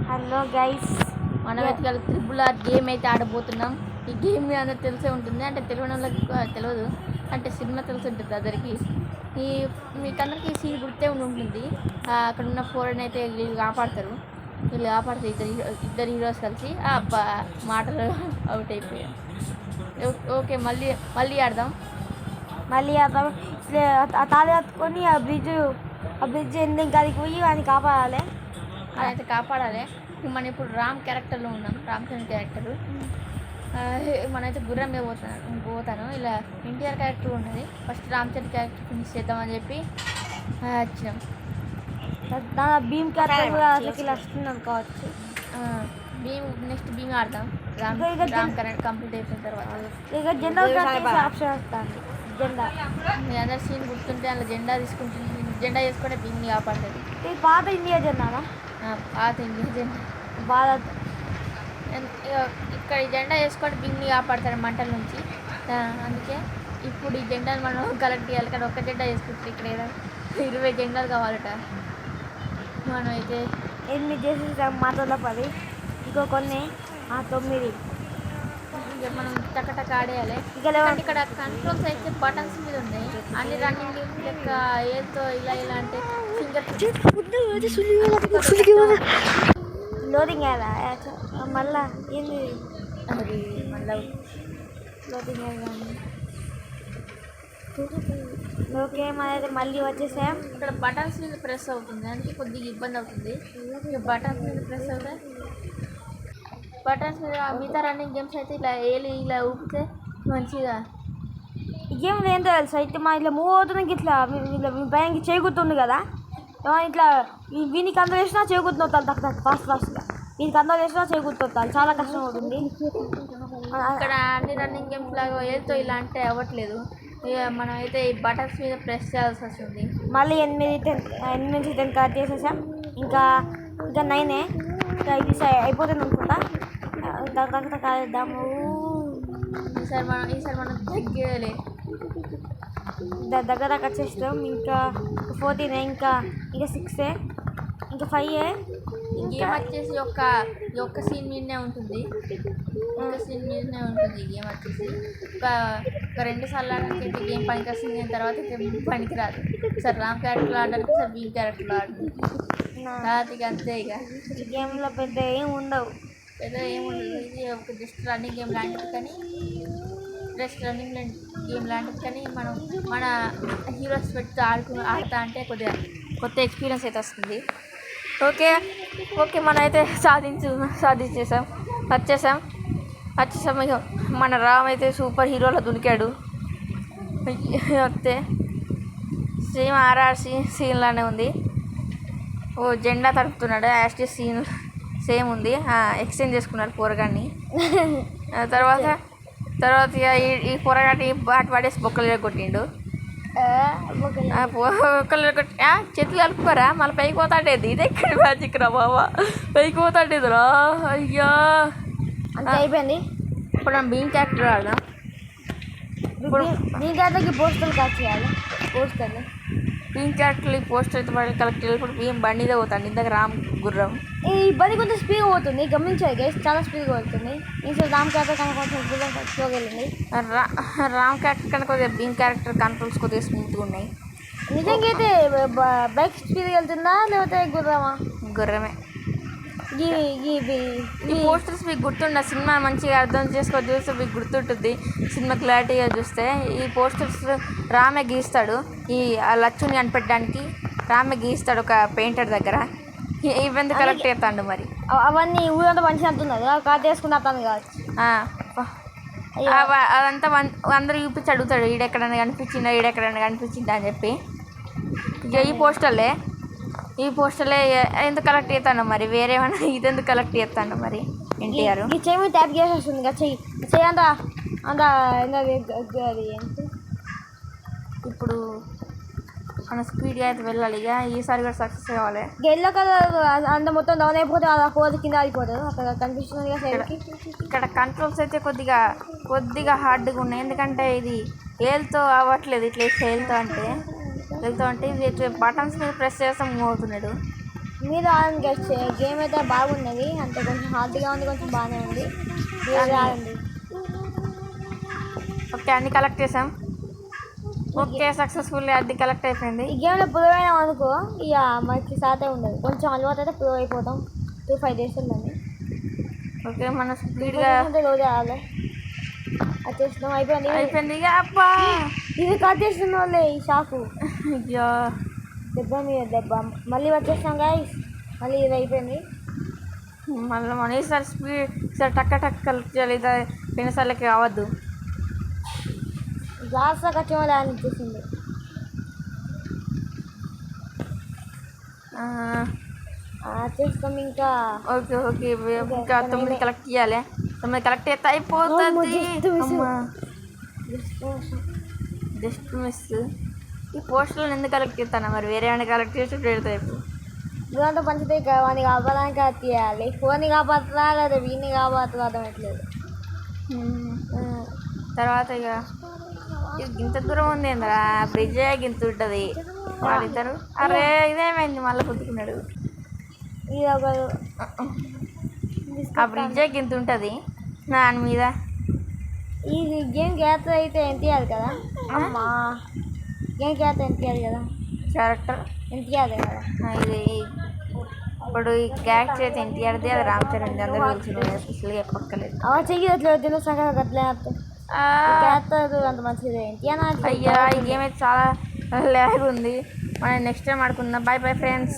Hello guys, మనం అయితే triple R game అయితే ఆడబోతున్నాం. ఈ గేమ్ అందరికి తెలిసే ఉంటుంది, అంటే తెలియని వాళ్ళకి తెలియదు, అంటే సినిమా తెలిసి ఉంటుంది అందరికి. మీకు అందరికీ ఈ సీన్ గుర్తే ఉంటుంది. అక్కడ ఉన్న ఫోరెన్ అయితే వీళ్ళు కాపాడతారు. ఇద్దరు హీరోస్ కలిసి మాటలు అవుట్ అయిపోయాయి. ఓకే, మళ్ళీ ఆడదాం. తాళి కట్టుకొని ఆ బ్రిడ్జ్ ఎండింగ్ కాడికి పోయి వాడిని కాపాడాలి. అయితే కాపాడాలి. మనం ఇప్పుడు రామ్ క్యారెక్టర్లో ఉన్నాం, రామచంద్ర క్యారెక్టర్. మనమైతే గుర్రం మీద పోతాను. ఇలా ఎన్టీఆర్ క్యారెక్టర్ ఉన్నది. ఫస్ట్ రామచంద్ర క్యారెక్టర్ ఫినిష్ చేద్దామని చెప్పి వచ్చినాం. భీమ్ క్యారెక్టర్ కూడా అసలు వస్తుంది అనుకోవచ్చు. నెక్స్ట్ భీమ్ ఆడదాం. రామ్ క్యారెక్టర్ కంప్లీట్ అయిపోయిన తర్వాత ఇక జెండా ఆప్షన్ వస్తుంది. జెండా మీ అందరి సీన్ గుర్తుంటే అలా జెండా జెండా చేసుకుంటే భీమ్ని కాపాడుతుంది. ఇది పాత ఇండియా జెండానా? పాత ఇండియా జెండా. భారత్ ఇక్కడ ఈ జెండా వేసుకొని భీమ్ని కాపాడతారు మంటల నుంచి. అందుకే ఇప్పుడు ఈ జెండాలు మనం కలెక్ట్ చేయాలి. కానీ ఒక్క జెండా వేసుకుంటారు. ఇక్కడ ఏదో 20 జెండాలు కావాలట. మనం అయితే 8 చేసి మాటల్లో 10, ఇంకో కొన్ని 9. మనం టకటక ఆడేయాలి. ఇక్కడ కంట్రోల్స్ అయితే బటన్స్ మీద ఉన్నాయి. అన్ని రన్నింగ్ లెక్క ఏదో ఇలా అంటే లోడింగ్ అయ్యాలా మళ్ళా ఏంది అది మళ్ళీ లోడింగ్ అయ్యాలి. ఓకే, మనైతే మళ్ళీ వచ్చేసాం. ఇక్కడ బటన్స్ మీద ప్రెస్ అవుతుంది, అందుకే కొద్దిగా ఇబ్బంది అవుతుంది. బటన్స్ మీద ప్రెస్ అవుతే బటన్స్ మీద మిగతా రన్నింగ్ గేమ్స్ అయితే ఇలా ఊపితే మంచిగా. ఈ గేమ్లో ఏంటో తెలుసా, ఇట్లా మా ఇట్లా మూవ్ అవుతుంది. ఇట్లా భయంకి చేకూరుతుంది కదా, ఇట్లా వీనికి అందరూ వేసినా చేకూరుతున్నావు తక్కువ ఫాస్ట్గా. వీనికి అందరూ వేసినా చేకూరుతాను, చాలా కష్టం అవుతుంది. ఇక్కడ అన్ని రన్నింగ్ గేమ్స్ లాగా ఏదో ఇలా అంటే అవ్వట్లేదు. మనం అయితే ఈ బటన్స్ మీద ప్రెస్ చేయాల్సి వస్తుంది. మళ్ళీ 8 నుంచి 10 కట్ చేసేసాం. ఇంకా 9 ఇది అయిపోతుంది అనుకుంటా. కాలేద్దాము. ఈసారి మనం తగ్గేయాలి. దగ్గర కట్ చేస్తాం. ఇంకా 14, ఇంకా 6, ఇంకా 5. గేమ్ వచ్చేసి ఒక్క సీన్ మీదనే ఉంటుంది. ఈ గేమ్ వచ్చేసి ఒక 2 సార్లు ఆడడానికి గేమ్ పనికి వస్తుంది. దాని తర్వాత పనికి రాదు. సార్ రామ్ క్యారెక్టర్ ఆడడానికి, సార్ భీమ్ క్యారెక్టర్ ఆడడానికి అంతే. ఇక ఈ గేమ్లో పెద్ద ఏం ఉండవు. ఇది ఒక జస్ట్ రన్నింగ్ గేమ్ లాంటిది. కానీ మనం మన హీరోస్ పెట్టి ఆడుతా అంటే కొద్దిగా కొత్త ఎక్స్పీరియన్స్ అయితే వస్తుంది. ఓకే మనం అయితే సాధించేసాం. వచ్చేసాం. ఇక మన రామ్ అయితే సూపర్ హీరోలో దునికాడు. వస్తే సేమ్ ఆర్ఆర్ సీన్లానే ఉంది. జెండా తడుపుతున్నాడు. యాస్టి సీన్ సేమ్ ఉంది. ఎక్స్చేంజ్ చేసుకున్నాడు పోరగాన్ని. తర్వాత ఇక ఈ పోరగాన్ని బాట్ పడేసి బొక్కలు కొట్టిండు. బొక్కలు కొట్టి చేతులు కలుపుకోరా, మళ్ళీ పైకి పోతాడేది. ఇది ఎక్కడ మ్యాజిక్ రా బాబా, పైకి పోతాడేదిరా. అయ్యా అయిపోయింది. ఇప్పుడు మనం భీమ్ క్యారెక్టర్ ఆడదాం. ఇప్పుడు భీమ్ క్యారెక్టర్కి పోస్టర్లు కలెక్ట్ చేయాలి. భీమ్ క్యారెక్టర్ పోస్టర్ అయితే కలెక్ట్ చేయాలి. ఇప్పుడు భీమ్ బండిదే పోతాడు. ఇందాక రామ్ గుర్రం. ఈ బండి కొంచెం స్పీడ్గా పోతుంది, గమనించాలి గైస్, చాలా స్పీడ్గా పోతుంది. ఈసారి రామ్ క్యారెక్టర్ కనుక కొంచెం గుర్రం స్లోగా వెళ్ళింది. రామ్ క్యారెక్టర్ కనుక కొద్దిగా భీమ్ క్యారెక్టర్ కంట్రోల్స్ కొద్దిగా స్మూత్గా ఉన్నాయి. నిజంగా అయితే బైక్ స్పీడ్గా వెళ్తుందా లేకపోతే గుర్రమే? ఈ పోస్టర్స్ మీకు గుర్తుండ, సినిమా మంచిగా అర్థం చేసుకొని చూస్తే మీకు గుర్తుంటుంది. సినిమా క్లారిటీగా చూస్తే ఈ పోస్టర్స్ రామే గీస్తాడు. ఆ లచ్చుని కనిపెట్టడానికి రామే గీస్తాడు ఒక పెయింటర్ దగ్గర. ఇవన్నీ కలెక్ట్ చేస్తాడు. మరి అవన్నీ ఊరంతా మంచిగా అంటున్నారు, కలెక్ట్ చేసుకుని అతను కావచ్చు. అదంతా అందరూ చూపించి అడుగుతాడు, ఈడెక్కడైనా కనిపించిందా అని చెప్పి. ఇక ఈ పోస్టర్లే ఎందుకు కలెక్ట్ చేస్తాను మరి, వేరేమైనా ఇదెందుకు కలెక్ట్ చేస్తాను మరి. ఎన్టీఆర్ ఈ చెయ్యి ట్యాప్ చేసేస్తుంది కదా, చెయ్యి అంతా ఇప్పుడు మన స్పీడ్గా అయితే వెళ్ళాలి. ఇక ఈసారి కూడా సక్సెస్ కావాలి. ఎల్లో కలర్ అంత మొత్తం డౌన్ అయిపోతే అలా పోదు, కింద అయిపోతుంది. అక్కడ కనిపిస్తుంది కదా. ఇక్కడ కంట్రోల్స్ అయితే కొద్దిగా హార్డ్గా ఉన్నాయి. ఎందుకంటే ఇది ఏల్తో అవ్వట్లేదు. ఇట్లా ఏల్తో అంటే ఇది బటన్స్ మీద ప్రెస్ చేస్తాం మూవ్ అవుతున్నాడు. మీరు ఆడండి గెస్ట్ గేమ్ అయితే బాగున్నది, అంటే కొంచెం హార్డ్గా ఉంది, కొంచెం బాగానే ఉంది. మీరు ఆడండి. ఓకే అన్ని కలెక్ట్ చేసాం. ఓకే సక్సెస్ఫుల్లీ అది కలెక్ట్ అయిపోయింది. ఈ గేమ్లో ప్రో అయినాం అనుకో ఇక మనకి సాతే ఉండదు, కొంచెం అలవాటు అయితే ప్రో అయిపోతాం. 2-5 days ఉందండి. ఓకే మనం స్పీడ్గా రోజు ఆడాలి. అది చేస్తున్నాం, అయిపోయింది ఇక. అబ్బా ఇది కట్ చేస్తున్న వాళ్ళే ఈ షాకు అయ్యో దెబ్బ మీద దెబ్బ. మళ్ళీ వచ్చేస్తాం గాయస్, మళ్ళీ ఇది అయిపోయింది. మళ్ళీ మనం ఈసారి స్పీడ్ ఈసారి టక్క టక్ కలెక్ట్ చేయాలి. ఇది పోయినసార్లకి కావద్దు. లాస్ట్ దాకా వచ్చే వాళ్ళు అని ఇచ్చేసింది. చేస్తాం ఇంకా. ఓకే ఓకే ఇంకా 9 కలెక్ట్ చేయాలి. 9 కలెక్ట్ అయితే అయిపోతుంది. Just miss. ఈ పోస్టులను ఎందుకు కలెక్ట్ చేస్తాను మరి, వేరే ఏమైనా కలెక్ట్ చేసి పెడతా. ఇప్పుడు ఇదంతా పంచితే వాడిని కాపాడానికి అది తీయాలి. ఫోన్ని కాపాడుతున్నా లేదా వీడిని కాపాడుతున్నా అర్థమట్లేదు. తర్వాత ఇక ఇది ఇంత దూరం ఉంది ఏంద్రా, బ్రిడ్జ్ గింత ఉంటుంది వాళ్ళిద్దరు. అరే ఇదేమైంది మళ్ళీ పుట్టుకున్నాడు. ఇది ఒక ఆ బ్రిడ్జ్ గింత ఉంటుంది దాని మీద. ఇది గేమ్ గ్యాప్ అయితే ఎంత ఇవ్వాలి కదా అమ్మా, గేమ్ గ్యాప్ ఎంత ఇవ్వాలి కదా, క్యారెక్టర్ ఎంత ఇవ్వాలి కదా. ఇది ఇప్పుడు ఈ క్యారెక్టర్ అయితే ఎన్టీఆర్ది, అది రామ్ చరణ్ అందరూ తెలిసింది, స్పెషల్గా పక్కలేదు. చెయ్యి అట్లా తిన్న సగం అట్లే అంత మంచిది ఏంటి అని. అయ్యా ఈ గేమ్ అయితే చాలా ల్యాగ్ ఉంది. మనం నెక్స్ట్ టైం ఆడుకుందాం. Bye bye friends.